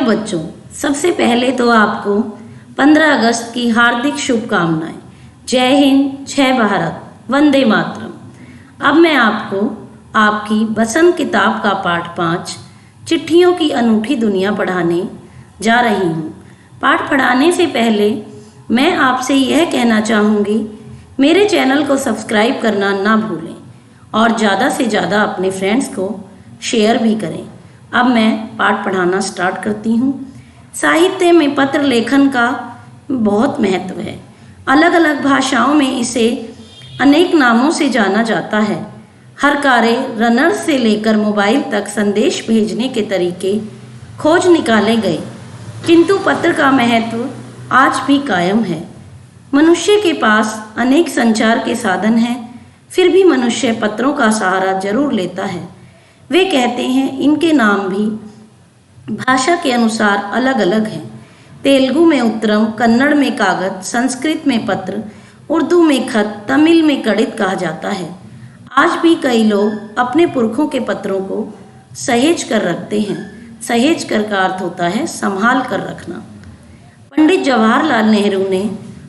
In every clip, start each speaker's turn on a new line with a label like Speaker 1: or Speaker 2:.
Speaker 1: बच्चों, सबसे पहले तो आपको 15 अगस्त की हार्दिक शुभकामनाएं। जय हिंद, जय भारत, वंदे मातरम। अब मैं आपको आपकी बसंत किताब का पाठ 5 चिट्ठियों की अनूठी दुनिया पढ़ाने जा रही हूँ। पाठ पढ़ाने से पहले मैं आपसे यह कहना चाहूँगी, मेरे चैनल को सब्सक्राइब करना ना भूलें और ज़्यादा से ज़्यादा अपने फ्रेंड्स को शेयर भी करें। अब मैं पाठ पढ़ाना स्टार्ट करती हूँ। साहित्य में पत्र लेखन का बहुत महत्व है। अलग अलग भाषाओं में इसे अनेक नामों से जाना जाता है। हर कार्य रनर से लेकर मोबाइल तक संदेश भेजने के तरीके खोज निकाले गए, किंतु पत्र का महत्व आज भी कायम है। मनुष्य के पास अनेक संचार के साधन हैं, फिर भी मनुष्य पत्रों का सहारा जरूर लेता है। वे कहते हैं इनके नाम भी भाषा के अनुसार अलग अलग हैं। तेलुगु में उत्तरम, कन्नड़ में कागज, संस्कृत में पत्र, उर्दू में खत, तमिल में कड़ित कहा जाता है। आज भी कई लोग अपने पुरखों के पत्रों को सहेज कर रखते हैं। सहेज कर का अर्थ होता है संभाल कर रखना। पंडित जवाहरलाल नेहरू ने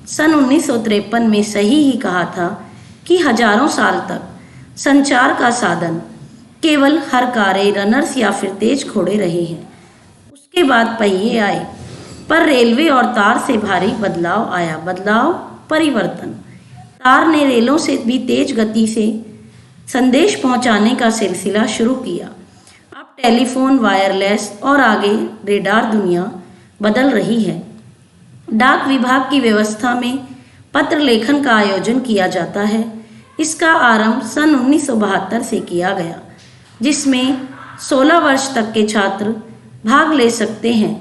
Speaker 1: सन 1953 में सही ही कहा था कि हजारों साल तक संचार का साधन केवल हर कार्य रनर्स या फिर तेज घोड़े रहे हैं। उसके बाद पहिए आए, पर रेलवे और तार से भारी बदलाव आया। बदलाव, परिवर्तन। तार ने रेलों से भी तेज गति से संदेश पहुंचाने का सिलसिला शुरू किया। अब टेलीफोन, वायरलेस और आगे रेडार दुनिया बदल रही है। डाक विभाग की व्यवस्था में पत्र लेखन का आयोजन किया जाता है। इसका आरंभ सन 1972 से किया गया, जिसमें 16 वर्ष तक के छात्र भाग ले सकते हैं।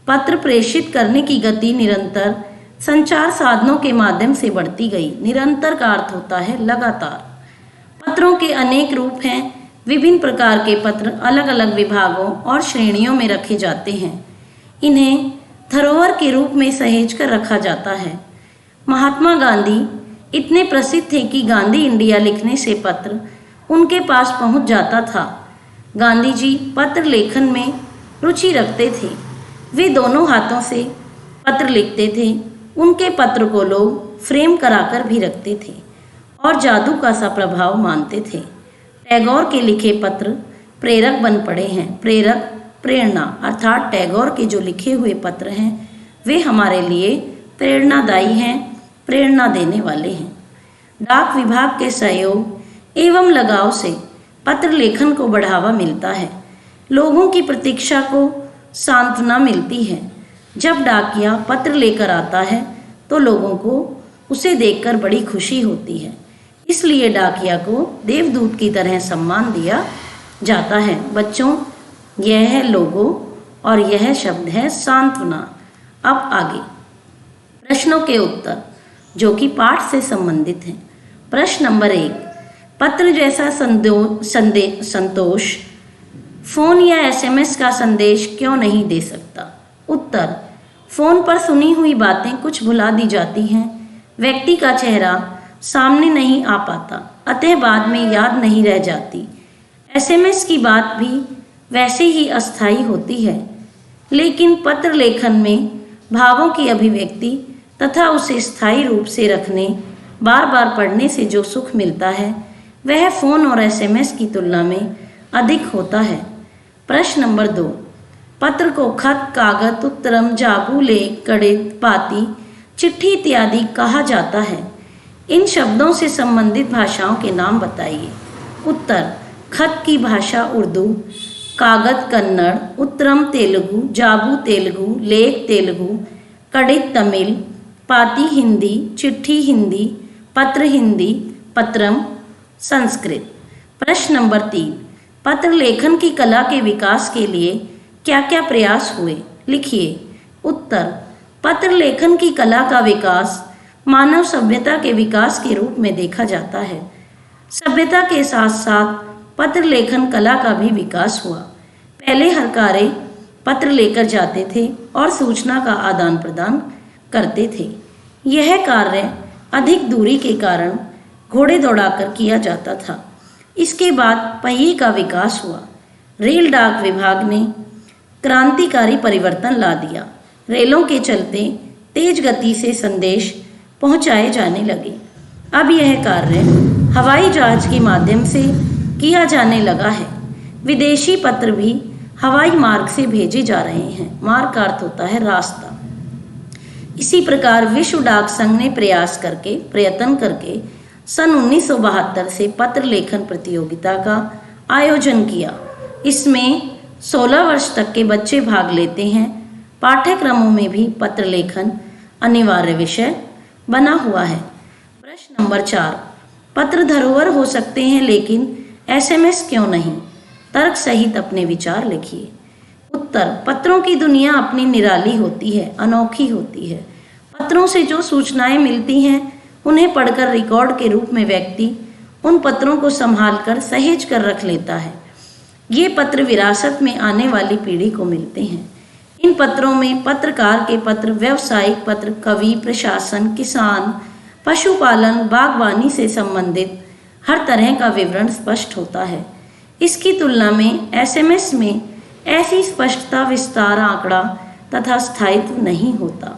Speaker 1: पत्र प्रेषित करने की गति निरंतर संचार साधनों के माध्यम से बढ़ती गई। निरंतर का अर्थ होता है लगातार। पत्रों के अनेक रूप हैं। विभिन्न प्रकार के पत्र अलग अलग विभागों और श्रेणियों में रखे जाते हैं। इन्हें धरोहर के रूप में सहेज कर रखा जाता है। महात्मा गांधी इतने प्रसिद्ध थे कि गांधी इंडिया लिखने से पत्र उनके पास पहुंच जाता था। गांधी जी पत्र लेखन में रुचि रखते थे। वे दोनों हाथों से पत्र लिखते थे। उनके पत्र को लोग फ्रेम कराकर भी रखते थे और जादू का सा प्रभाव मानते थे। टैगोर के लिखे पत्र प्रेरक बन पड़े हैं। प्रेरक, प्रेरणा, अर्थात टैगोर के जो लिखे हुए पत्र हैं वे हमारे लिए प्रेरणादायी हैं, प्रेरणा देने वाले हैं। डाक विभाग के सहयोग एवं लगाव से पत्र लेखन को बढ़ावा मिलता है। लोगों की प्रतीक्षा को सांत्वना मिलती है। जब डाकिया पत्र लेकर आता है तो लोगों को उसे देखकर बड़ी खुशी होती है। इसलिए डाकिया को देवदूत की तरह सम्मान दिया जाता है। बच्चों, यह है लोगो और यह शब्द है सांत्वना। अब आगे प्रश्नों के उत्तर जो कि पाठ से संबंधित हैं। प्रश्न नंबर 1, पत्र जैसा संतोष फोन या एसएमएस का संदेश क्यों नहीं दे सकता? उत्तर, फोन पर सुनी हुई बातें कुछ भुला दी जाती हैं। व्यक्ति का चेहरा सामने नहीं आ पाता, अतः बाद में याद नहीं रह जाती। एसएमएस की बात भी वैसे ही अस्थायी होती है, लेकिन पत्र लेखन में भावों की अभिव्यक्ति तथा उसे स्थायी रूप से रखने, बार बार पढ़ने से जो सुख मिलता है वह फोन और एसएमएस की तुलना में अधिक होता है। प्रश्न नंबर 2, पत्र को खत, कागज, उत्तरम, जाबू, लेख, कड़ित, पाती, चिट्ठी इत्यादि कहा जाता है। इन शब्दों से संबंधित भाषाओं के नाम बताइए। उत्तर, खत की भाषा उर्दू, कागज कन्नड़, उत्तरम तेलुगु, जाबू तेलुगु, लेख तेलुगु, कड़ित तमिल, पाती हिंदी, चिट्ठी हिंदी, पत्र हिंदी, पत्रम संस्कृत। प्रश्न नंबर 3, पत्र लेखन की कला के विकास के लिए क्या क्या प्रयास हुए? लिखिए। उत्तर, पत्र लेखन की कला का विकास मानव सभ्यता के विकास के रूप में देखा जाता है। सभ्यता के साथ साथ पत्र लेखन कला का भी विकास हुआ। पहले हर कार्य पत्र लेकर जाते थे और सूचना का आदान प्रदान करते थे। यह कार्य अधिक दूरी के कारण घोड़े दौड़ाकर किया जाता था। इसके बाद पहिए का विकास हुआ। रेल डाक विभाग ने क्रांतिकारी परिवर्तन ला दिया। रेलों के चलते तेज गति से संदेश पहुंचाए जाने लगे। अब यह कार्य हवाई जहाज के माध्यम से किया जाने लगा है। विदेशी पत्र भी हवाई मार्ग से भेजे जा रहे हैं। मार्ग का अर्थ होता है रास्ता। इसी प्रकार विश्व डाक संघ ने प्रयत्न करके सन 1972 से पत्र लेखन प्रतियोगिता का आयोजन किया। इसमें 16 वर्ष तक के बच्चे भाग लेते हैं। पाठ्यक्रमों में भी पत्र लेखन अनिवार्य विषय बना हुआ है। प्रश्न नंबर 4, पत्र धरोहर हो सकते हैं लेकिन SMS क्यों नहीं? तर्क सहित अपने विचार लिखिए। उत्तर, पत्रों की दुनिया अपनी निराली होती है, अनोखी होती है। पत्रों से जो सूचनाएं मिलती हैं उन्हें पढ़कर रिकॉर्ड के रूप में व्यक्ति उन पत्रों को संभाल कर सहेज कर रख लेता है। ये पत्र विरासत में आने वाली पीढ़ी को मिलते हैं। इन पत्रों में पत्रकार के पत्र, व्यावसायिक पत्र, कवि, प्रशासन, किसान, पशुपालन, बागवानी से संबंधित हर तरह का विवरण स्पष्ट होता है। इसकी तुलना में SMS में ऐसी स्पष्टता, विस्तार, आंकड़ा तथा स्थायित्व नहीं होता।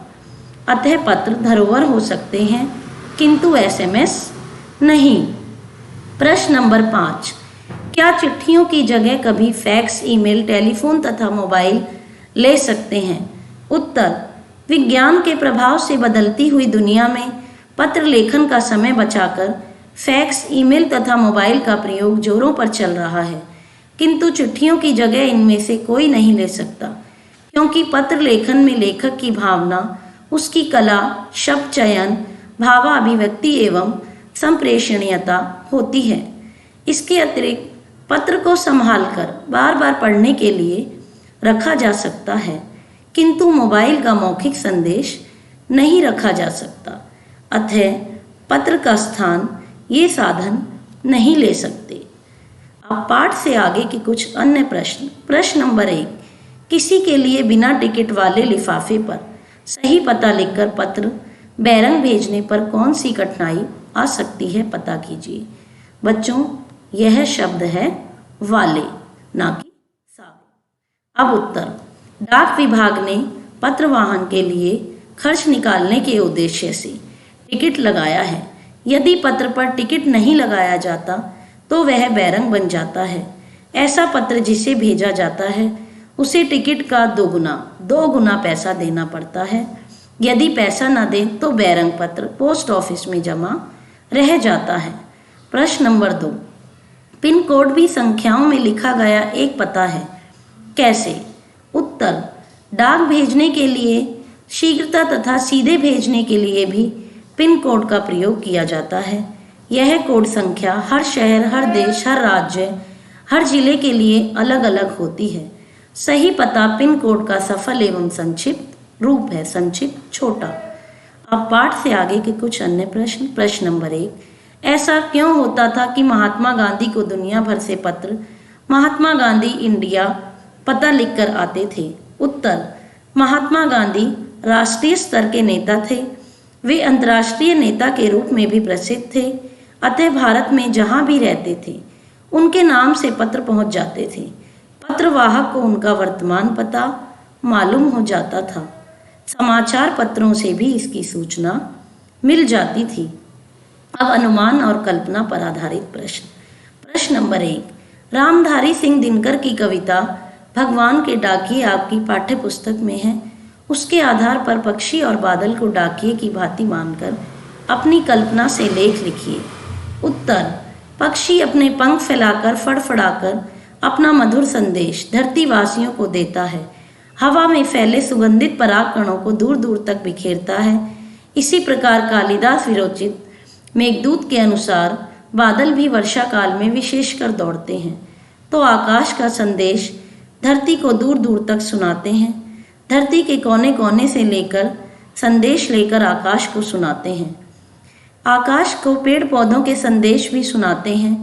Speaker 1: अतः पत्र धरोहर हो सकते हैं किंतु SMS नहीं। प्रश्न नंबर 5, क्या चिट्ठियों की जगह कभी फैक्स, ईमेल, टेलीफोन तथा मोबाइल ले सकते हैं? उत्तर, विज्ञान के प्रभाव से बदलती हुई दुनिया में पत्र लेखन का समय बचाकर फैक्स, ईमेल तथा मोबाइल का प्रयोग जोरों पर चल रहा है, किंतु चिट्ठियों की जगह इनमें से कोई नहीं ले सकता, क्योंकि पत्र लेखन में लेखक की भावना, उसकी कला, शब्द चयन, भावाभिव्यक्ति एवं संप्रेषणीयता होती है। इसके अतिरिक्त पत्र को संभालकर बार बार पढ़ने के लिए रखा जा सकता है, किंतु मोबाइल का मौखिक संदेश नहीं रखा जा सकता। अतः पत्र का स्थान ये साधन नहीं ले सकते। अब पाठ से आगे के कुछ अन्य प्रश्न। प्रश्न नंबर 1, किसी के लिए बिना टिकट वाले लिफाफे पर सही पता लिखकर पत्र बैरंग भेजने पर कौन सी कठिनाई आ सकती है, पता कीजिए। बच्चों, यह शब्द है वाले, ना कि सावे। अब उत्तर, डाक विभाग ने पत्र वाहन के लिए खर्च निकालने के उद्देश्य से टिकट लगाया है। यदि पत्र पर टिकट नहीं लगाया जाता तो वह बैरंग बन जाता है। ऐसा पत्र जिसे भेजा जाता है उसे टिकट का दो गुना पैसा देना पड़ता है। यदि पैसा न दें तो बैरंग पत्र पोस्ट ऑफिस में जमा रह जाता है। प्रश्न नंबर 2, पिन कोड भी संख्याओं में लिखा गया एक पता है, कैसे? उत्तर, डाक भेजने के लिए शीघ्रता तथा सीधे भेजने के लिए भी पिन कोड का प्रयोग किया जाता है। यह कोड संख्या हर शहर, हर देश, हर राज्य, हर जिले के लिए अलग अलग होती है। सही पता पिन कोड का सफल एवं संक्षिप्त रूप है, संक्षिप्त छोटा। अब पाठ से आगे के कुछ अन्य प्रश्न। प्रश्न नंबर 1, ऐसा क्यों होता था कि महात्मा गांधी को दुनिया भर से पत्र महात्मा गांधी इंडिया पता लिखकर आते थे? उत्तर, महात्मा गांधी राष्ट्रीय स्तर के नेता थे। वे अंतर्राष्ट्रीय नेता के रूप में भी प्रसिद्ध थे। अतः भारत में जहाँ भी रहते थे उनके नाम से पत्र पहुँच जाते थे। पत्रवाहक को उनका वर्तमान पता मालूम हो जाता था। समाचार पत्रों से भी इसकी सूचना मिल जाती थी। अब अनुमान और कल्पना पर आधारित प्रश्न। प्रश्न नंबर 1, रामधारी सिंह दिनकर की कविता भगवान के डाकिए आपकी पाठ्य पुस्तक में है। उसके आधार पर पक्षी और बादल को डाकिए की भांति मानकर अपनी कल्पना से लेख लिखिए। उत्तर, पक्षी अपने पंख फैलाकर फड़फड़ाकर अपना मधुर संदेश धरतीवासियों को देता है। हवा में फैले सुगंधित पराग कणों को दूर दूर तक बिखेरता है। इसी प्रकार कालिदास विरचित मेघदूत के अनुसार बादल भी वर्षा काल में विशेषकर दौड़ते हैं तो आकाश का संदेश धरती को दूर दूर तक सुनाते हैं। धरती के कोने कोने से लेकर संदेश लेकर आकाश को सुनाते हैं। आकाश को पेड़ पौधों के संदेश भी सुनाते हैं।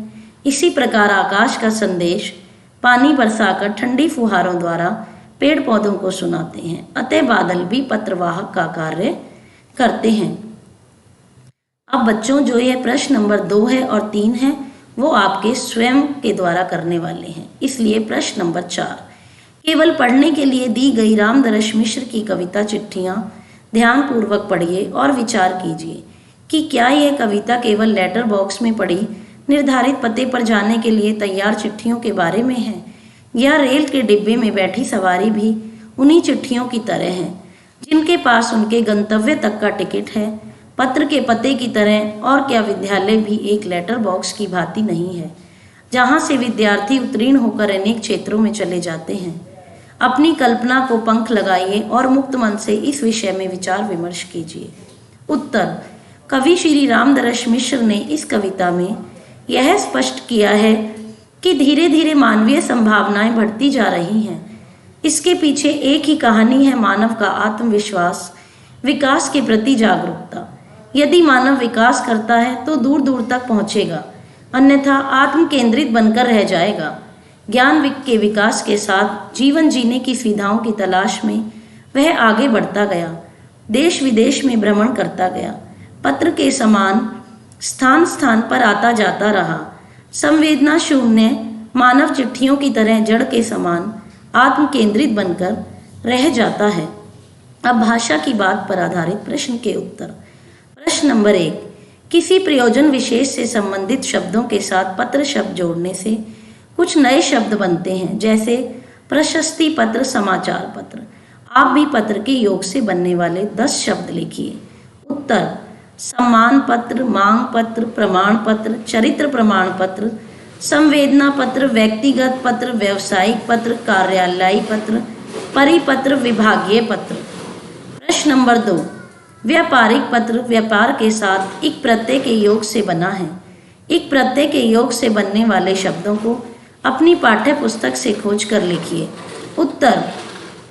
Speaker 1: इसी प्रकार आकाश का संदेश पानी बरसाकर ठंडी फुहारों द्वारा पेड़ पौधों को सुनाते हैं। अतः बादल भी पत्रवाहक का कार्य करते हैं। अब बच्चों, जो यह प्रश्न नंबर 2 है और 3 है वो आपके स्वयं के द्वारा करने वाले हैं। इसलिए प्रश्न नंबर 4, केवल पढ़ने के लिए दी गई रामदरस मिश्र की कविता चिट्ठियाँ ध्यानपूर्वक पढ़िए और विचार कीजिए कि क्या यह कविता केवल लेटर बॉक्स में पड़ी निर्धारित पते पर जाने के लिए तैयार चिट्ठियों के बारे में है, या रेल के डिब्बे में बैठी सवारी भी उन्हीं चिट्ठियों की तरह है जिनके पास उनके गंतव्य तक का टिकट है। पत्र के पते की तरह और क्या विद्यालय भी एक लेटर बॉक्स की भांति नहीं है जहाँ से विद्यार्थी उत्तीर्ण होकर अनेक क्षेत्रों में चले जाते हैं। अपनी कल्पना को पंख लगाइए और मुक्त मन से इस विषय में विचार विमर्श कीजिए। उत्तर: कवि श्री रामदरस मिश्र ने इस कविता में यह स्पष्ट किया है कि धीरे धीरे मानवीय संभावनाएं बढ़ती जा रही हैं। इसके पीछे एक ही कहानी है, मानव का आत्मविश्वास, विकास के प्रति जागरूकता। यदि मानव विकास करता है तो दूर दूर तक पहुंचेगा, अन्यथा आत्म केंद्रित बनकर रह जाएगा। ज्ञान के विकास के साथ जीवन जीने की सुविधाओं की तलाश में वह आगे बढ़ता गया, देश विदेश में भ्रमण करता गया, पत्र के समान स्थान स्थान पर आता जाता रहा। संवेदना शून्य मानव चिट्ठियों की तरह जड़ के समान आत्म केंद्रित बनकर रह जाता है। अब भाषा की बात पर आधारित प्रश्न के उत्तर। प्रश्न नंबर 1, किसी प्रयोजन विशेष से संबंधित शब्दों के साथ पत्र शब्द जोड़ने से कुछ नए शब्द बनते हैं, जैसे प्रशस्ति पत्र, समाचार पत्र। आप भी पत्र के योग से बनने वाले 10 शब्द लिखिए। उत्तर: सम्मान पत्र, मांग पत्र, प्रमाण पत्र, चरित्र प्रमाण पत्र, संवेदना पत्र, व्यक्तिगत पत्र, व्यावसायिक पत्र, कार्यालयीय पत्र, परिपत्र, विभागीय पत्र। प्रश्न नंबर 2, व्यापारिक पत्र व्यापार के साथ इक प्रत्यय के योग से बना है। इक प्रत्यय के योग से बनने वाले शब्दों को अपनी पाठ्य पुस्तक से खोज कर लिखिए। उत्तर: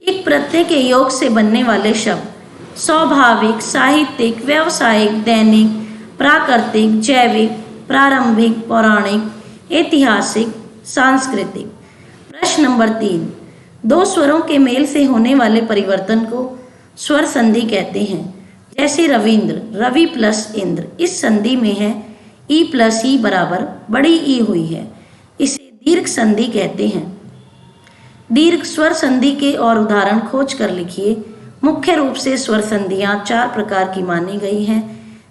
Speaker 1: इक प्रत्यय के योग से बनने वाले शब्द स्वाभाविक, साहित्यिक, व्यावसायिक, दैनिक, प्राकृतिक, जैविक, प्रारंभिक, पौराणिक, ऐतिहासिक, सांस्कृतिक। प्रश्न नंबर 3, 2 स्वरों के मेल से होने वाले परिवर्तन को स्वर संधि कहते हैं, जैसे रविंद्र, रवि प्लस इंद्र। इस संधि में है ई प्लस ई बराबर बड़ी ई हुई है, इसे दीर्घ संधि कहते हैं। दीर्घ स्वर संधि के और उदाहरण खोज कर लिखिए। मुख्य रूप से स्वर संधियां 4 प्रकार की मानी गई हैं: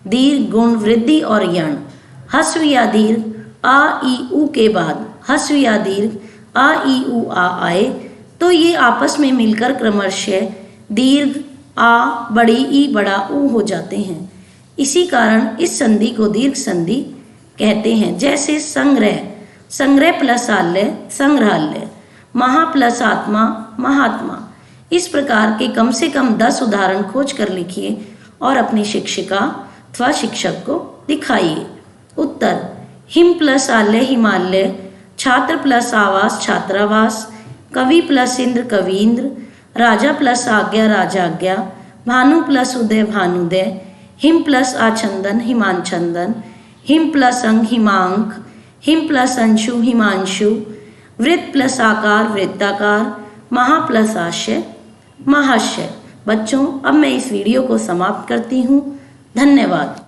Speaker 1: दीर्घ, गुण, वृद्धि और यण। ह्रस्व या दीर्घ आ ई उ के बाद ह्रस्व या दीर्घ आ ई उ आ आए तो ये आपस में मिलकर क्रमशः दीर्घ आ, बड़ी ई, बड़ा ऊ हो जाते हैं। इसी कारण इस संधि को दीर्घ संधि कहते हैं। जैसे संग्रह, संग्रह प्लस आलय, संग्रहालय। महा प्लस आत्मा, महात्मा। इस प्रकार के कम से कम 10 उदाहरण खोज कर लिखिए और अपनी शिक्षिका अथवा शिक्षक को दिखाइए। उत्तर: हिम प्लस आलय, हिमालय। छात्र प्लस आवास, छात्रावास। कवि प्लस इंद्र, कवींद्र। राजा प्लस आज्ञा, राजाज्ञा। भानु प्लस उदय, भानुदय। हिम प्लस आचंदन, हिमांचंदन। हिम प्लस अंग, हिमांक। हिम प्लस अंशु, हिमांशु। वृत्त प्लस आकार, वृत्ताकार। महा प्लस आशय, महाशय। बच्चों, अब मैं इस वीडियो को समाप्त करती हूँ। धन्यवाद।